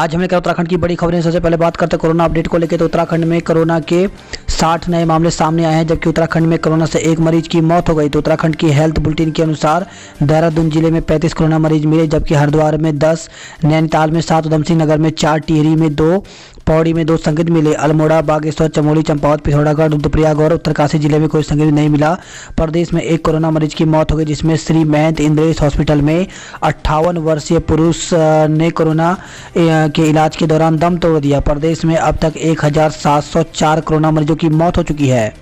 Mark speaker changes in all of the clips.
Speaker 1: आज हमने कहा उत्तराखंड की बड़ी खबरें। सबसे पहले बात करते हैं कोरोना अपडेट को लेकर। तो उत्तराखंड में कोरोना के 60 नए मामले सामने आए हैं, जबकि उत्तराखंड में कोरोना से एक मरीज की मौत हो गई। तो उत्तराखंड की हेल्थ बुलेटिन के अनुसार देहरादून जिले में 35 कोरोना मरीज मिले, जबकि हरिद्वार में 10, नैनीताल में 7, उधमसिंह नगर में 4, टिहरी में 2, पौड़ी में 2 संक्रमित मिले। अल्मोड़ा, बागेश्वर, चमोली, चंपावत, पिथौरागढ़, रुद्रप्रयाग और उत्तरकाशी जिले में कोई संक्रमित नहीं मिला। प्रदेश में एक कोरोना मरीज की मौत हो गई, जिसमें श्री महंत इंद्रेश हॉस्पिटल में 58 वर्षीय पुरुष ने कोरोना के इलाज के दौरान दम तोड़ दिया। प्रदेश में अब तक 1704 कोरोना मरीजों की मौत हो चुकी है।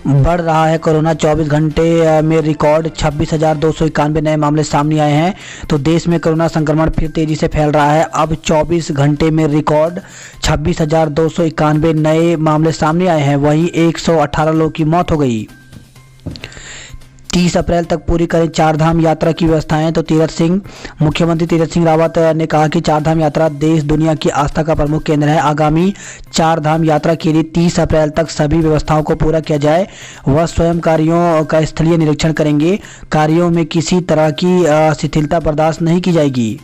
Speaker 1: बढ़ रहा है कोरोना। 24 घंटे में रिकॉर्ड 26,291 नए मामले सामने आए हैं। तो देश में कोरोना संक्रमण फिर तेजी से फैल रहा है। अब 24 घंटे में रिकॉर्ड 26,291 नए मामले सामने आए हैं। वहीं 118 लोगों की मौत हो गई। 30 अप्रैल तक पूरी करें चारधाम यात्रा की व्यवस्थाएं। तो मुख्यमंत्री तीरथ सिंह रावत ने कहा कि चारधाम यात्रा देश दुनिया की आस्था का प्रमुख केंद्र है। आगामी चारधाम यात्रा के लिए 30 अप्रैल तक सभी व्यवस्थाओं को पूरा किया जाए। वह स्वयं कार्यों का स्थलीय निरीक्षण करेंगे। कार्यों में किसी तरह की शिथिलता बर्दाश्त नहीं की जाएगी।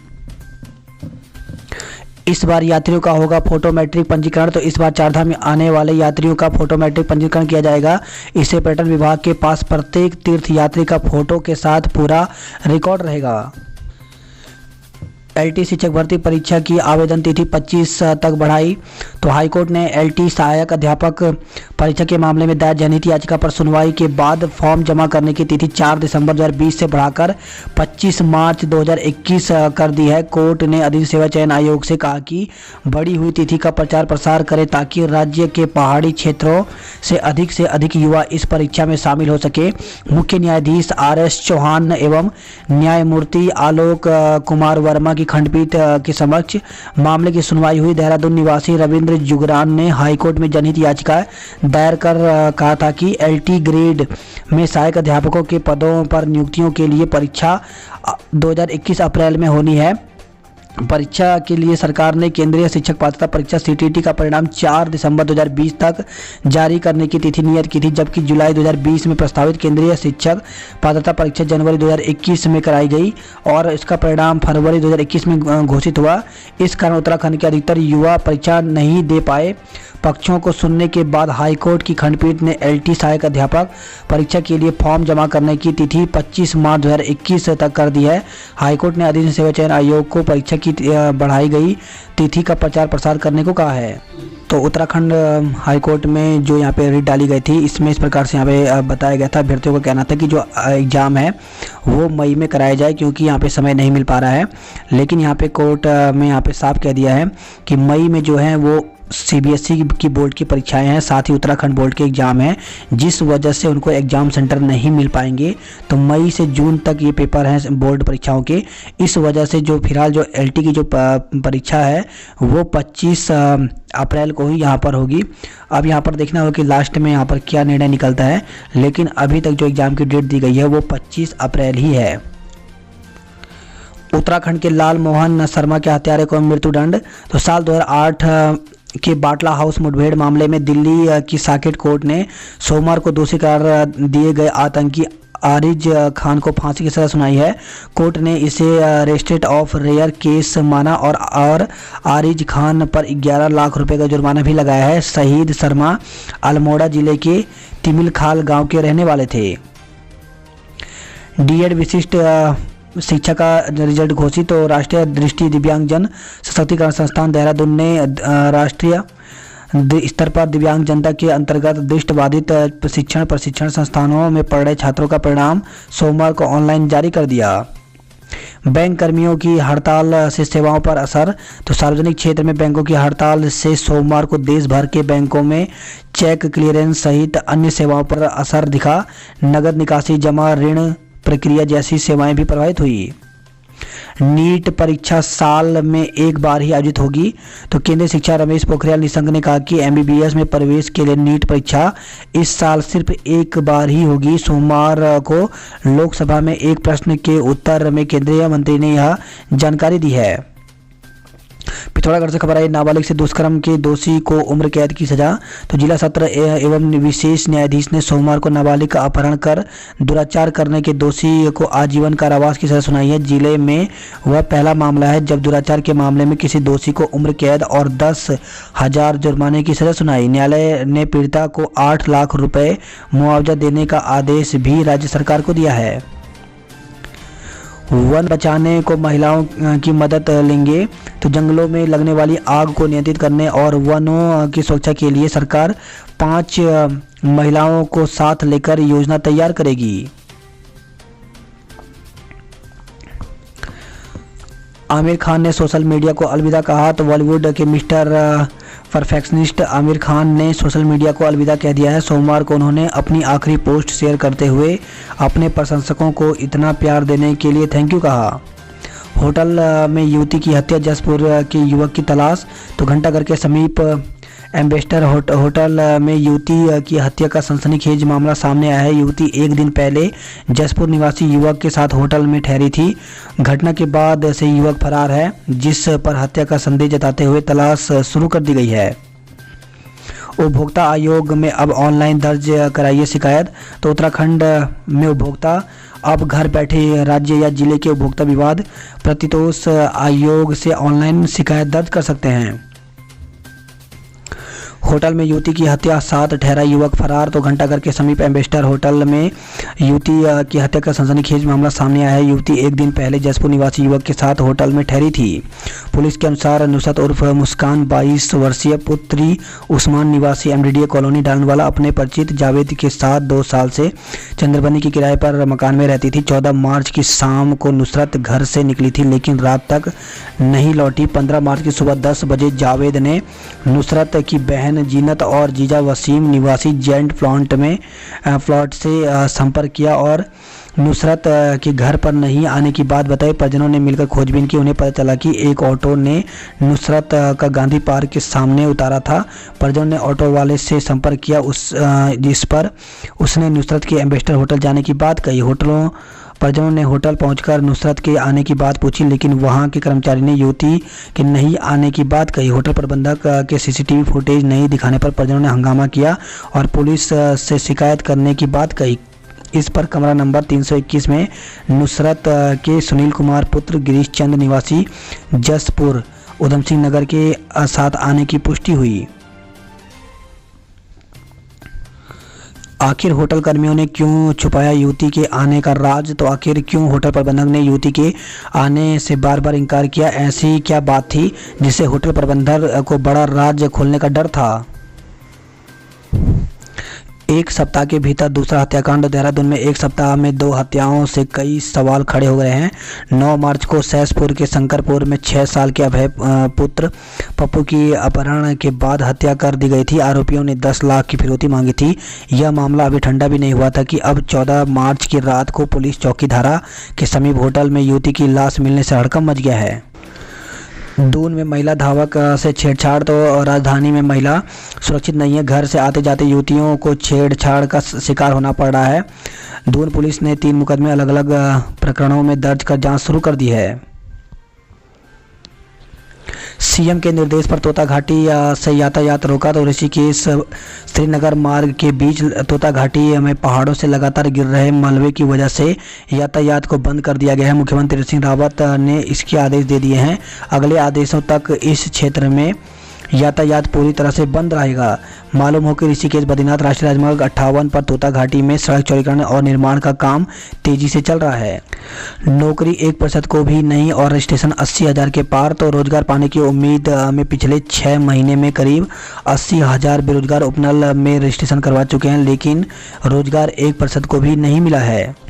Speaker 1: इस बार यात्रियों का होगा फोटोमेट्रिक पंजीकरण। तो इस बार चारधाम में आने वाले यात्रियों का फोटोमेट्रिक पंजीकरण किया जाएगा। इससे पर्यटन विभाग के पास प्रत्येक तीर्थ यात्री का फोटो के साथ पूरा रिकॉर्ड रहेगा। एलटी शिक्षक भर्ती परीक्षा की आवेदन तिथि 25 तक बढ़ाई। तो हाईकोर्ट ने एलटी सहायक अध्यापक परीक्षा के मामले में दायर जनहित याचिका पर सुनवाई के बाद फॉर्म जमा करने की तिथि 4 दिसंबर 2020 से बढ़ाकर 25 मार्च 2021 कर दी है। कोर्ट ने अधिक सेवा चयन आयोग से कहा कि बढ़ी हुई तिथि का प्रचार प्रसार करें, ताकि राज्य के पहाड़ी क्षेत्रों से अधिक युवा इस परीक्षा में शामिल हो सके। मुख्य न्यायाधीश RS चौहान एवं न्यायमूर्ति आलोक कुमार वर्मा की खंडपीठ के समक्ष मामले की सुनवाई हुई। देहरादून निवासी रविंद्र जुगरान ने हाईकोर्ट में जनहित याचिका दायर कर कहा था कि एलटी ग्रेड में सहायक अध्यापकों के पदों पर नियुक्तियों के लिए परीक्षा 2021 अप्रैल में होनी है। परीक्षा के लिए सरकार ने केंद्रीय शिक्षक पात्रता परीक्षा CTET का परिणाम 4 दिसंबर 2020 तक जारी करने की तिथि नियत की थी, जबकि जुलाई 2020 में प्रस्तावित केंद्रीय शिक्षक पात्रता परीक्षा जनवरी 2021 में कराई गई और इसका परिणाम फरवरी 2021 में घोषित हुआ। इस कारण उत्तराखंड के अधिकतर युवा परीक्षा नहीं दे पाए। पक्षों को सुनने के बाद हाईकोर्ट की खंडपीठ ने LT सहायक अध्यापक परीक्षा के लिए फॉर्म जमा करने की तिथि 25 मार्च 2021 तक कर दी है। हाईकोर्ट ने अधिक सेवा चयन आयोग को परीक्षा की बढ़ाई गई तिथि का प्रचार प्रसार करने को कहा है। तो उत्तराखंड हाईकोर्ट में जो यहाँ पे रिट डाली गई थी, इसमें इस प्रकार से यहाँ पे बताया गया था। अभ्यर्थियों का कहना था कि जो एग्ज़ाम है वो मई में कराया जाए, क्योंकि यहाँ पे समय नहीं मिल पा रहा है। लेकिन यहाँ पे कोर्ट में यहाँ पे साफ कह दिया है कि मई में जो है वो CBSE की बोर्ड की परीक्षाएं हैं, साथ ही उत्तराखंड बोर्ड के एग्ज़ाम हैं, जिस वजह से उनको एग्ज़ाम सेंटर नहीं मिल पाएंगे। तो मई से जून तक ये पेपर हैं बोर्ड परीक्षाओं के। इस वजह से जो फिलहाल जो LT की जो परीक्षा है वो 25 अप्रैल को ही यहाँ पर होगी। अब यहाँ पर देखना होगा कि लास्ट में यहाँ पर क्या निर्णय निकलता है, लेकिन अभी तक जो एग्ज़ाम की डेट दी गई है वो 25 अप्रैल ही है। उत्तराखंड के लाल मोहन शर्मा के हत्यारे को मृत्युदंड। तो साल 2008 के बाटला हाउस मुठभेड़ मामले में दिल्ली की साकेत कोर्ट ने सोमवार को दोषी करार दिए गए आतंकी आरिज खान को फांसी की सजा सुनाई है। कोर्ट ने इसे रेस्ट्रेट ऑफ रेयर केस माना और आरिज खान पर 11 लाख रुपए का जुर्माना भी लगाया है। शहीद शर्मा अल्मोड़ा जिले के तिमिलखाल गांव के रहने वाले थे। D.Ed विशिष्ट शिक्षा का रिजल्ट घोषित। तो राष्ट्रीय दृष्टि दिव्यांगजन सशक्तिकरण संस्थान देहरादून ने राष्ट्रीय स्तर पर दिव्यांग जनता के अंतर्गत दृष्टिबाधित प्रशिक्षण संस्थानों में पढ़ रहे छात्रों का परिणाम सोमवार को ऑनलाइन जारी कर दिया। बैंक कर्मियों की हड़ताल से सेवाओं पर असर। तो सार्वजनिक क्षेत्र में बैंकों की हड़ताल से सोमवार को देश भर के बैंकों में चेक क्लियरेंस सहित अन्य सेवाओं पर असर दिखा। नगद निकासी, जमा, ऋण प्रक्रिया जैसी सेवाएं भी प्रभावित हुई। नीट परीक्षा साल में एक बार ही आयोजित होगी। तो केंद्रीय शिक्षा रमेश पोखरियाल निशंक ने कहा कि MBBS में प्रवेश के लिए नीट परीक्षा इस साल सिर्फ एक बार ही होगी। सोमवार को लोकसभा में एक प्रश्न के उत्तर में केंद्रीय मंत्री ने यह जानकारी दी है। पिथौरागढ़ से खबर आई, नाबालिग से दुष्कर्म के दोषी को उम्र कैद की सजा। तो जिला सत्र एवं विशेष न्यायाधीश ने सोमवार को नाबालिग का अपहरण कर दुराचार करने के दोषी को आजीवन कारावास की सजा सुनाई है। जिले में वह पहला मामला है जब दुराचार के मामले में किसी दोषी को उम्र कैद और 10,000 जुर्माने की सजा सुनाई। न्यायालय ने पीड़िता को 8 लाख रुपए मुआवजा देने का आदेश भी राज्य सरकार को दिया है। वन बचाने को महिलाओं की मदद लेंगे। तो जंगलों में लगने वाली आग को नियंत्रित करने और वनों की सुरक्षा के लिए सरकार 5 महिलाओं को साथ लेकर योजना तैयार करेगी। आमिर खान ने सोशल मीडिया को अलविदा कहा। तो बॉलीवुड के मिस्टर परफेक्शनिस्ट आमिर खान ने सोशल मीडिया को अलविदा कह दिया है। सोमवार को उन्होंने अपनी आखिरी पोस्ट शेयर करते हुए अपने प्रशंसकों को इतना प्यार देने के लिए थैंक यू कहा। होटल में युवती की हत्या, जसपुर के युवक की तलाश। तो घंटाघर के समीप एम्बेसडर होटल में युवती की हत्या का सनसनीखेज मामला सामने आया है। युवती एक दिन पहले जसपुर निवासी युवक के साथ होटल में ठहरी थी। घटना के बाद से युवक फरार है, जिस पर हत्या का संदेह जताते हुए तलाश शुरू कर दी गई है। उपभोक्ता आयोग में अब ऑनलाइन दर्ज कराइए शिकायत। तो उत्तराखंड में उपभोक्ता अब घर बैठे राज्य या जिले के उपभोक्ता विवाद प्रतितोष आयोग से ऑनलाइन शिकायत दर्ज कर सकते हैं। होटल में युवती की हत्या, 7 ठहरा युवक फरार। तो घंटाघर के समीप एम्बेसडर होटल में युवती की हत्या का सनसनीखेज मामला सामने आया है। युवती एक दिन पहले जसपुर निवासी युवक के साथ होटल में ठहरी थी। पुलिस के अनुसार नुसरत उर्फ मुस्कान 22 वर्षीय पुत्री उस्मान निवासी एमडीडीए कॉलोनी डालनवाला अपने परिचित जावेद के साथ 2 साल से चंद्रबनी के किराए पर मकान में रहती थी। 14 मार्च की शाम को नुसरत घर से निकली थी लेकिन रात तक नहीं लौटी। 15 मार्च की सुबह 10 बजे जावेद ने नुसरत की बहन जीनत और जीजा वसीम निवासी जेंट प्लॉट से संपर्क किया और नुसरत के घर पर नहीं आने की बात बताई। परिजनों ने मिलकर खोजबीन की। उन्हें पता चला कि एक ऑटो ने नुसरत का गांधी पार्क के सामने उतारा था। परिजनों ने ऑटो वाले से संपर्क किया, जिस पर उसने नुसरत के एम्बेसडर होटल जाने की बात कही। परिजनों ने होटल पहुंचकर नुसरत के आने की बात पूछी लेकिन वहां के कर्मचारी ने युवती के नहीं आने की बात कही। होटल प्रबंधक के सीसीटीवी फुटेज नहीं दिखाने पर परिजनों ने हंगामा किया और पुलिस से शिकायत करने की बात कही। इस पर कमरा नंबर 321 में नुसरत के सुनील कुमार पुत्र गिरीश चंद निवासी जसपुर उधम सिंह नगर के साथ आने की पुष्टि हुई। आखिर होटल कर्मियों ने क्यों छुपाया युवती के आने का राज? तो आखिर क्यों होटल प्रबंधक ने युवती के आने से बार बार इनकार किया? ऐसी क्या बात थी जिससे होटल प्रबंधक को बड़ा राज खोलने का डर था? एक सप्ताह के भीतर दूसरा हत्याकांड। देहरादून में एक सप्ताह में 2 हत्याओं से कई सवाल खड़े हो गए हैं। 9 मार्च को सैसपुर के शंकरपुर में 6 साल के अभय पुत्र पप्पू की अपहरण के बाद हत्या कर दी गई थी। आरोपियों ने 10 लाख की फिरौती मांगी थी। यह मामला अभी ठंडा भी नहीं हुआ था कि अब 14 मार्च की रात को पुलिस चौकी धारा के समीप होटल में युवती की लाश मिलने से हड़कंप मच गया है। दून में महिला धावक से छेड़छाड़। तो राजधानी में महिला सुरक्षित नहीं है। घर से आते जाते युवतियों को छेड़छाड़ का शिकार होना पड़ रहा है। दून पुलिस ने 3 मुकदमे अलग अलग प्रकरणों में दर्ज कर जांच शुरू कर दी है। सीएम के निर्देश पर तोता घाटी से यातायात रोका। तो ऋषिकेश श्रीनगर मार्ग के बीच तोता घाटी में पहाड़ों से लगातार गिर रहे मलबे की वजह से यातायात को बंद कर दिया गया है। मुख्यमंत्री त्रिवेंद्र सिंह रावत ने इसके आदेश दे दिए हैं। अगले आदेशों तक इस क्षेत्र में यातायात पूरी तरह से बंद रहेगा। मालूम हो कि ऋषिकेश बद्रीनाथ राष्ट्रीय राजमार्ग 58 पर तोता घाटी में सड़क चौड़ीकरण और निर्माण का काम तेजी से चल रहा है। नौकरी 1% को भी नहीं और रजिस्ट्रेशन 80,000 के पार। तो रोजगार पाने की उम्मीद में पिछले 6 महीने में करीब 80,000 बेरोजगार उपनल में रजिस्ट्रेशन करवा चुके हैं लेकिन रोजगार 1% को भी नहीं मिला है।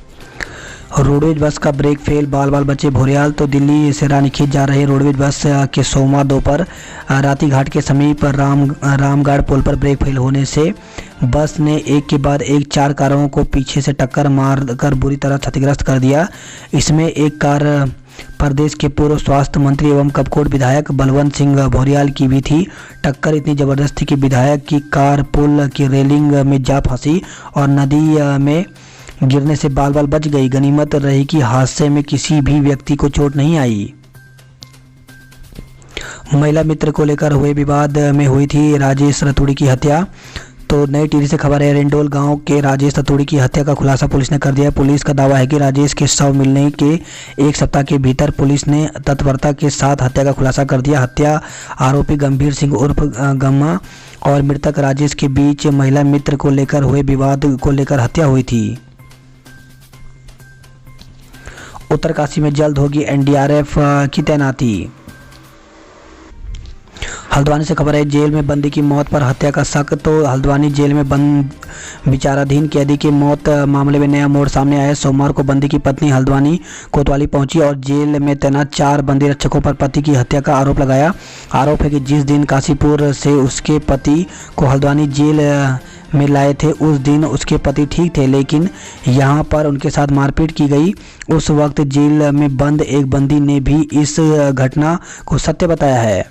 Speaker 1: रोडवेज बस का ब्रेक फेल, बाल बाल बचे भोरियाल। तो दिल्ली से रानीखेत जा रहे रोडवेज बस के सोमवार दोपहर राती घाट के समीप रामगढ़ पुल पर ब्रेक फेल होने से बस ने एक के बाद एक 4 कारों को पीछे से टक्कर मारकर बुरी तरह क्षतिग्रस्त कर दिया। इसमें एक कार प्रदेश के पूर्व स्वास्थ्य मंत्री एवं कपकोट विधायक बलवंत सिंह भोरियाल की भी थी। टक्कर इतनी जबरदस्त थी कि विधायक की कार पुल की रेलिंग में जा फंसी और नदी में गिरने से बाल बाल बच गई। गनीमत रही कि हादसे में किसी भी व्यक्ति को चोट नहीं आई। महिला मित्र को लेकर हुए विवाद में हुई थी राजेश रतूड़ी की हत्या। तो नई टिहरी से खबर है, रेंडोल गांव के राजेश रतूड़ी की हत्या का खुलासा पुलिस ने कर दिया है। पुलिस का दावा है कि राजेश के शव मिलने के एक सप्ताह के भीतर पुलिस ने तत्परता के साथ हत्या का खुलासा कर दिया। हत्या आरोपी गंभीर सिंह उर्फ गम्मा और मृतक राजेश के बीच महिला मित्र को लेकर हुए विवाद को लेकर हत्या हुई थी। उत्तरकाशी में जल्द होगी एनडीआरएफ की तैनाती। हल्द्वानी से खबर है, जेल में बंदी की मौत पर हत्या का शक। तो हल्द्वानी जेल में बंद विचाराधीन कैदी की मौत मामले में नया मोड़ सामने आया है। सोमवार को बंदी की पत्नी हल्द्वानी कोतवाली पहुंची और जेल में तैनात 4 बंदी रक्षकों पर पति की हत्या का आरोप लगाया। आरोप है कि जिस दिन काशीपुर से उसके पति को हल्द्वानी जेल में लाए थे उस दिन उसके पति ठीक थे, लेकिन यहां पर उनके साथ मारपीट की गई। उस वक्त जेल में बंद एक बंदी ने भी इस घटना को सत्य बताया है।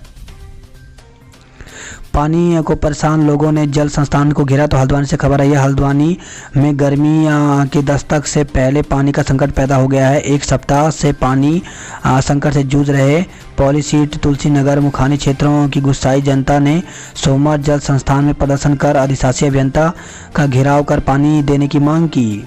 Speaker 1: पानी को परेशान लोगों ने जल संस्थान को घेरा। तो हल्द्वानी से खबर आई है, हल्द्वानी में गर्मी की दस्तक से पहले पानी का संकट पैदा हो गया है। एक सप्ताह से पानी संकट से जूझ रहे पॉलीसीट, तुलसी नगर, मुखानी क्षेत्रों की गुस्साई जनता ने सोमवार जल संस्थान में प्रदर्शन कर अधिशासी अभियंता का घेराव कर पानी देने की मांग की।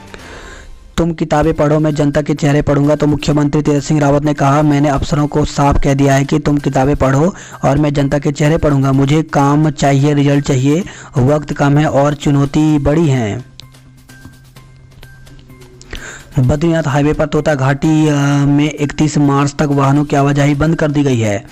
Speaker 1: तुम किताबें पढ़ो, मैं जनता के चेहरे पढ़ूंगा। तो मुख्यमंत्री तीरथ सिंह रावत ने कहा, मैंने अफसरों को साफ कह दिया है कि तुम किताबें पढ़ो और मैं जनता के चेहरे पढ़ूंगा। मुझे काम चाहिए, रिजल्ट चाहिए, वक्त कम है और चुनौती बड़ी है। बद्रीनाथ हाईवे पर तोता घाटी में 31 मार्च तक वाहनों की आवाजाही बंद कर दी गई है।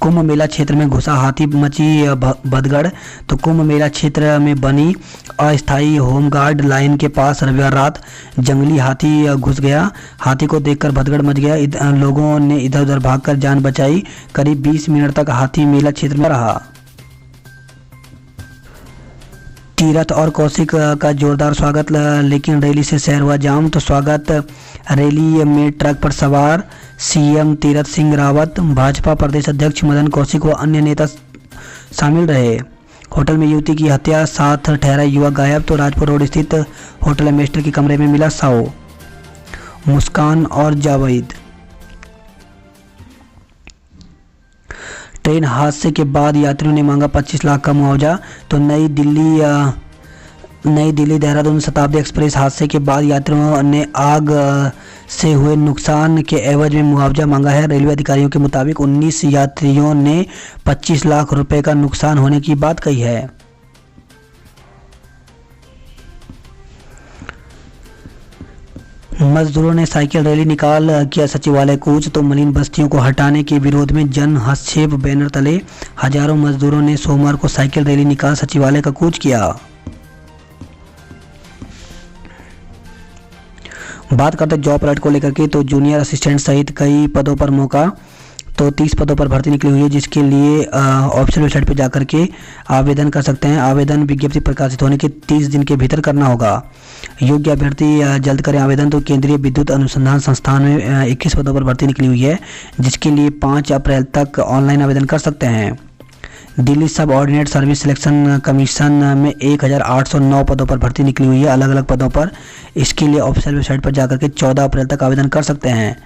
Speaker 1: कुंभ मेला क्षेत्र में घुसा हाथी, मची भगदड़। तो कुंभ मेला क्षेत्र में बनी अस्थायी होमगार्ड लाइन के पास रविवार रात जंगली हाथी घुस गया। हाथी को देखकर भगदड़ मच गया। लोगों ने इधर उधर भागकर जान बचाई। करीब 20 मिनट तक हाथी मेला क्षेत्र में रहा। तीरथ और कौशिक का जोरदार स्वागत, लेकिन रैली से शहर हुआ जाम। तो स्वागत रैली में ट्रक पर सवार सीएम तीरथ सिंह रावत, भाजपा प्रदेश अध्यक्ष मदन कौशिक व अन्य नेता शामिल रहे। होटल में युवती की हत्या, साथ ठहरा युवक गायब। तो राजपुर रोड स्थित होटल एमेस्टर के कमरे में मिला शव। मुस्कान और जावेद। ट्रेन हादसे के बाद यात्रियों ने मांगा 25 लाख का मुआवजा। तो नई दिल्ली देहरादून शताब्दी एक्सप्रेस हादसे के बाद यात्रियों ने आग से हुए नुकसान के एवज में मुआवजा मांगा है। रेलवे अधिकारियों के मुताबिक 19 यात्रियों ने 25 लाख रुपए का नुकसान होने की बात कही है। मजदूरों ने साइकिल रैली निकाल किया सचिवालय कूच। तो मलिन बस्तियों को हटाने के विरोध में जन हस्तक्षेप बैनर तले हजारों मजदूरों ने सोमवार को साइकिल रैली निकाल सचिवालय का कूच किया। बात करते हैं जॉब अलर्ट को लेकर के। तो जूनियर असिस्टेंट सहित कई पदों पर मौका। तो 30 पदों पर भर्ती निकली हुई है, जिसके लिए ऑफिशियल वेबसाइट पर जाकर के आवेदन कर सकते हैं। आवेदन विज्ञप्ति प्रकाशित होने के 30 दिन के भीतर करना होगा। योग्य अभ्यर्थी जल्द करें आवेदन। तो केंद्रीय विद्युत अनुसंधान संस्थान में 21 पदों पर भर्ती निकली हुई है, जिसके लिए 5 अप्रैल तक ऑनलाइन आवेदन कर सकते हैं। दिल्ली सब ऑर्डिनेट सर्विस सिलेक्शन कमीशन में 1809 पदों पर भर्ती निकली हुई है, अलग अलग पदों पर। इसके लिए ऑफिशियल वेबसाइट पर जाकर के 14 अप्रैल तक आवेदन कर सकते हैं।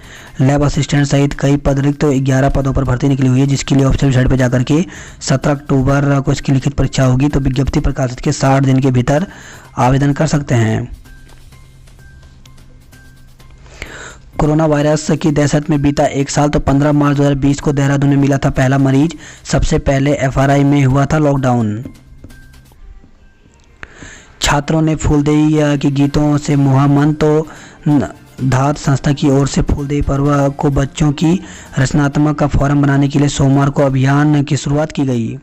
Speaker 1: लैब असिस्टेंट सहित कई पद रिक्त 11 पदों पर भर्ती निकली हुई है, जिसके लिए ऑफिशियल वेबसाइट पर जाकर के 17 अक्टूबर को इसकी लिखित परीक्षा होगी। तो विज्ञप्ति प्रकाशित के 60 दिन के भीतर आवेदन कर सकते हैं। कोरोना वायरस की दहशत में बीता 1 साल। तो 15 मार्च 2020 को देहरादून में मिला था पहला मरीज। सबसे पहले एफआरआई में हुआ था लॉकडाउन। छात्रों ने फूलदेई के गीतों से मुहा मन। तो धात संस्था की ओर से फूलदेई पर्व को बच्चों की रचनात्मक का फोरम बनाने के लिए सोमवार को अभियान की शुरुआत की गई।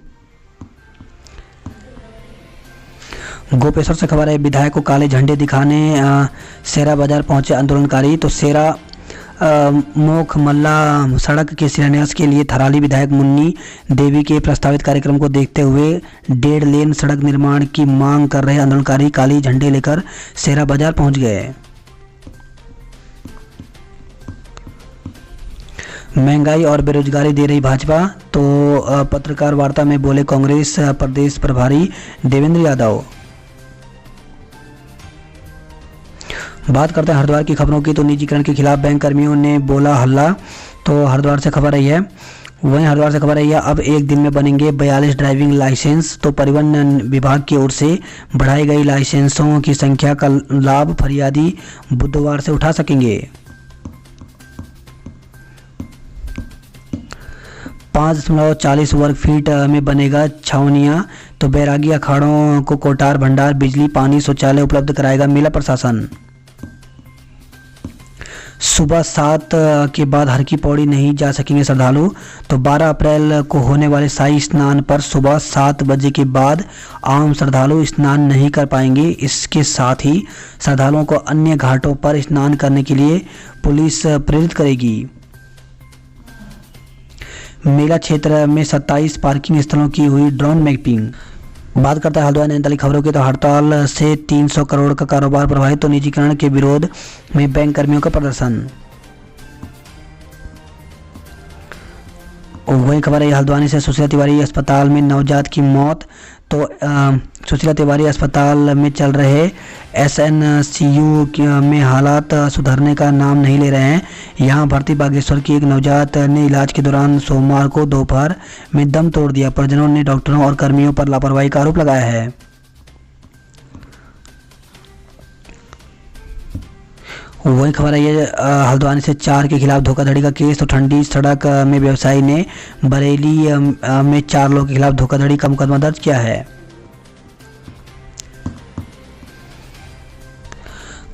Speaker 1: गोपेश्वर से खबर है, विधायक को काले झंडे दिखाने सेरा बाजार पहुंचे आंदोलनकारी। तो सेरा मोख मल्ला सड़क के शिलान्यास के लिए थराली विधायक मुन्नी देवी के प्रस्तावित कार्यक्रम को देखते हुए 1.5 लेन सड़क निर्माण की मांग कर रहे आंदोलनकारी काली झंडे लेकर सेरा बाजार पहुंच गए। महंगाई और बेरोजगारी दे रही भाजपा। तो पत्रकार वार्ता में बोले कांग्रेस प्रदेश प्रभारी देवेंद्र यादव। बात करते हैं हरिद्वार की खबरों की। तो निजीकरण के खिलाफ बैंक कर्मियों ने बोला हल्ला। तो हरिद्वार से खबर आई है, वहीं हरिद्वार से खबर आई है, अब एक दिन में बनेंगे 42 ड्राइविंग लाइसेंस। तो परिवहन विभाग की ओर से बढ़ाई गई लाइसेंसों की संख्या का लाभ फरियादी बुधवार से उठा सकेंगे। 5.40 वर्ग फीट में बनेगा छावनियां। तो बैरागी अखाड़ों को कोठार, भंडार, बिजली, पानी, शौचालय उपलब्ध कराएगा मेला प्रशासन। सुबह 7 के बाद हर की पौड़ी नहीं जा सकेंगे श्रद्धालु। तो 12 अप्रैल को होने वाले शाही स्नान पर सुबह 7 बजे के बाद आम श्रद्धालु स्नान नहीं कर पाएंगे। इसके साथ ही श्रद्धालुओं को अन्य घाटों पर स्नान करने के लिए पुलिस प्रेरित करेगी। मेला क्षेत्र में 27 पार्किंग स्थलों की हुई ड्रोन मैपिंग। बात करता है हल्द्वानी नैनीताल खबरों की। तो हड़ताल से 300 करोड़ का कारोबार प्रभावित। तो निजीकरण के विरोध में बैंक कर्मियों का प्रदर्शन। वही खबर है हल्द्वानी से, सुशीला तिवारी अस्पताल में नवजात की मौत। तो सुशीला तिवारी अस्पताल में चल रहे SNCU में हालात सुधरने का नाम नहीं ले रहे हैं। यहां भर्ती बागेश्वर की एक नवजात ने इलाज के दौरान सोमवार को दोपहर में दम तोड़ दिया। परिजनों ने डॉक्टरों और कर्मियों पर लापरवाही का आरोप लगाया है। वही खबर है हल्द्वानी से 4 के खिलाफ धोखाधड़ी का केस। तो ठंडी सड़क में व्यवसायी ने बरेली में 4 लोगों के खिलाफ धोखाधड़ी का मुकदमा दर्ज किया है।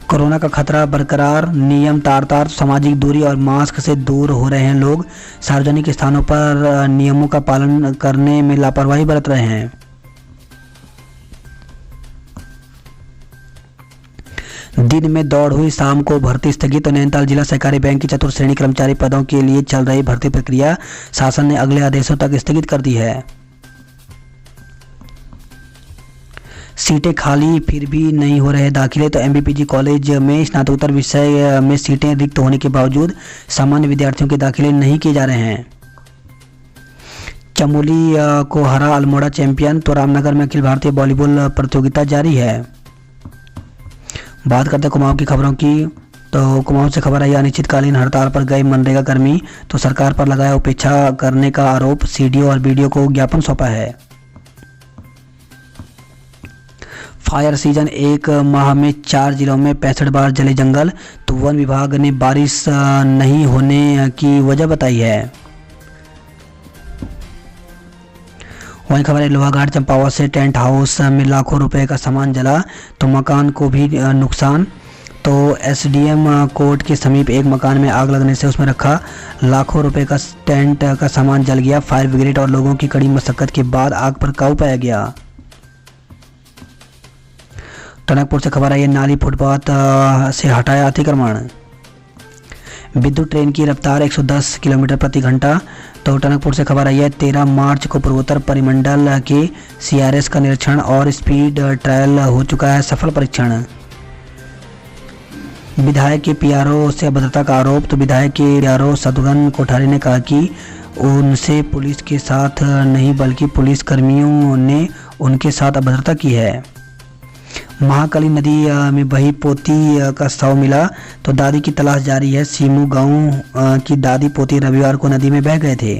Speaker 1: कोरोना का खतरा बरकरार, नियम तार तार, सामाजिक दूरी और मास्क से दूर हो रहे हैं लोग। सार्वजनिक स्थानों पर नियमों का पालन करने में लापरवाही बरत रहे हैं। दिन में दौड़ हुई, शाम को भर्ती स्थगित। तो नैनीताल जिला सहकारी बैंक की चतुर्थ श्रेणी कर्मचारी पदों के लिए चल रही भर्ती प्रक्रिया शासन ने अगले आदेशों तक स्थगित कर दी है। सीटें खाली फिर भी नहीं हो रहे दाखिले। तो MBPG कॉलेज में स्नातकोत्तर विषय में सीटें रिक्त होने के बावजूद सामान्य विद्यार्थियों के दाखिले नहीं किए जा रहे हैं। चमोली को हरा अल्मोड़ा चैंपियन। तो रामनगर में अखिल भारतीय वॉलीबॉल प्रतियोगिता जारी है। बात करते हैं कुमाऊं की खबरों की। तो कुमाऊं से खबर आई, अनिश्चितकालीन हड़ताल पर गए मनरेगा कर्मी। तो सरकार पर लगाया उपेक्षा करने का आरोप। CDO और BDO को ज्ञापन सौंपा है। फायर सीजन, एक माह में 4 जिलों में 65 बार जले जंगल। तो वन विभाग ने बारिश नहीं होने की वजह बताई है। वहीं खबर है लोहाघाट चंपावत से टेंट हाउस में लाखों रुपए का सामान जला। तो मकान को भी नुकसान। तो SDM कोर्ट के समीप एक मकान में आग लगने से उसमें रखा लाखों रुपए का टेंट का सामान जल गया। फायर ब्रिगेड और लोगों की कड़ी मशक्कत के बाद आग पर काबू पाया गया। टनकपुर से खबर आई है, नाली फुटपाथ से हटाया अतिक्रमण। विद्युत ट्रेन की रफ्तार 110 किलोमीटर प्रति घंटा। तो टनकपुर से खबर आई है, 13 मार्च को पूर्वोत्तर परिमंडल के CRS का निरीक्षण और स्पीड ट्रायल हो चुका है सफल परीक्षण। विधायक के PRO से अभद्रता का आरोप। तो विधायक के PRO सदगन कोठारी ने कहा कि उनसे पुलिस के साथ नहीं बल्कि पुलिस कर्मियों ने उनके साथ अभद्रता की है। महाकाली नदी में बही पोती का शव मिला। तो दादी की तलाश जारी है। सीमू गांव की दादी पोती रविवार को नदी में बह गए थे।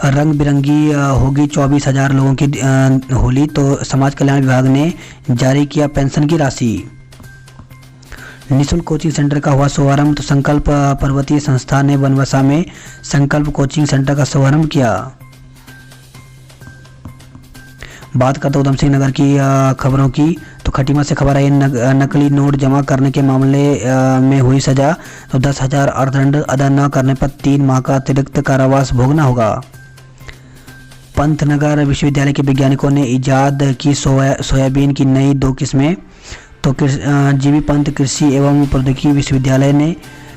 Speaker 1: रंग बिरंगी होगी 24,000 लोगों की होली। तो समाज कल्याण विभाग ने जारी किया पेंशन की राशि। निःशुल्क कोचिंग सेंटर का हुआ शुभारंभ। तो संकल्प पर्वतीय संस्था ने बनवसा में संकल्प कोचिंग सेंटर का शुभारंभ किया। बात करते उधम सिंह नगर की खबरों की। तो खटीमा से खबर आई, नकली नोट जमा करने के मामले में हुई सजा। तो 10,000 अर्थदंड अदा न करने पर 3 माह का अतिरिक्त कारावास भोगना होगा। पंतनगर विश्वविद्यालय के वैज्ञानिकों ने इजाद की सोयाबीन की नई 2 किस्में। तो जीवी पंत कृषि एवं प्रौद्योगिकी विश्वविद्यालय ने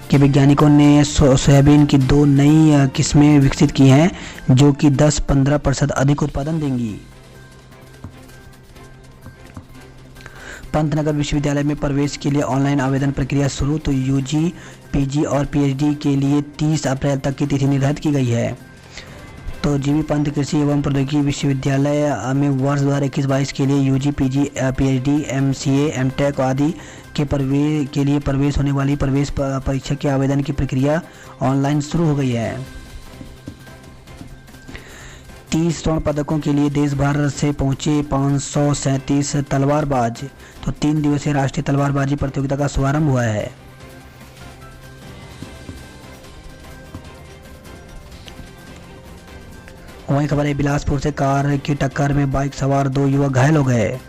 Speaker 1: के वैज्ञानिकों ने सोयाबीन की 2 नई किस्में विकसित की हैं जो कि 10-15% अधिक उत्पादन देंगी। पंतनगर विश्वविद्यालय में प्रवेश के लिए ऑनलाइन आवेदन प्रक्रिया शुरू। तो UG, PG और PhD के लिए 30 अप्रैल तक की तिथि निर्धारित की गई है। तो जीवी पंत कृषि एवं प्रौद्योगिकी विश्वविद्यालय में वर्ष 2021-22 के लिए UG, PG, PhD, MCA, MTech आदि के लिए प्रवेश होने वाली प्रवेश परीक्षा के आवेदन की प्रक्रिया ऑनलाइन शुरू हो गई है। 30 स्वर्ण पदकों के लिए देश भर से पहुंचे 537 तलवारबाज। तो 3 दिवसीय राष्ट्रीय तलवारबाजी प्रतियोगिता का शुभारंभ हुआ है। वहीं खबर है बिलासपुर से कार की टक्कर में बाइक सवार 2 युवक घायल हो गए।